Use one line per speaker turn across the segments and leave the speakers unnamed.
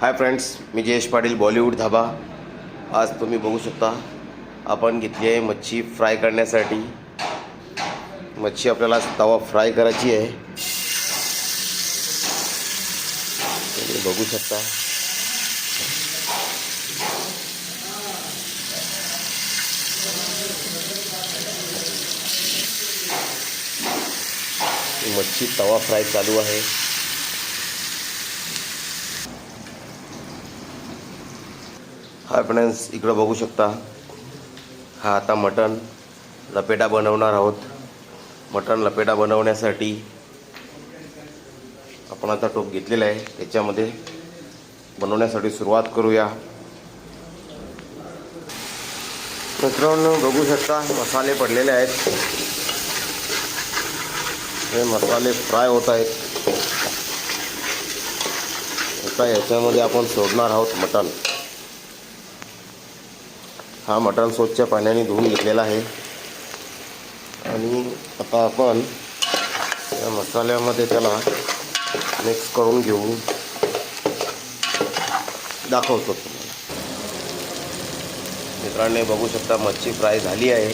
Hi friends, मी जयेश पाटील, बॉलिवूड धाबा. आज तुम्ही बघू शकता आपण घेतली आहे मच्छी फ्राय करण्यासाठी. मच्छी आपल्याला तवा फ्राय करायची आहे. तुम्ही बघू शकता मच्छी तवा फ्राय चालू आहे. हाय फ्रेंड्स, इकडं बघू शकता. हा आता मटण लपेटा बनवणार आहोत. मटण लपेटा बनवण्यासाठी आपण आता टोप घेतलेला आहे. त्याच्यामध्ये बनवण्यासाठी सुरुवात करूया. मित्रांनो बघू शकता मसाले पडलेले आहेत. हे मसाले फ्राय होत आहेत. आता याच्यामध्ये आपण सोडणार आहोत मटण. हा मटण स्वच्छ पाण्याने धुवून घेतलेला आहे आणि आता आपण या मसाल्यामध्ये त्याला मिक्स करून घेऊ. दाखवतो तुम्हाला. मित्रांनो बघू शकता मच्छी फ्राय झाली आहे.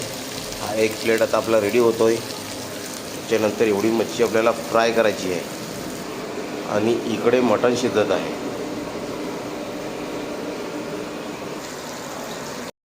हा एक प्लेट आता आपला रेडी होतोय. त्याच्यानंतर एवढी मच्छी आपल्याला फ्राय करायची आहे आणि इकडे मटण शिजत आहे.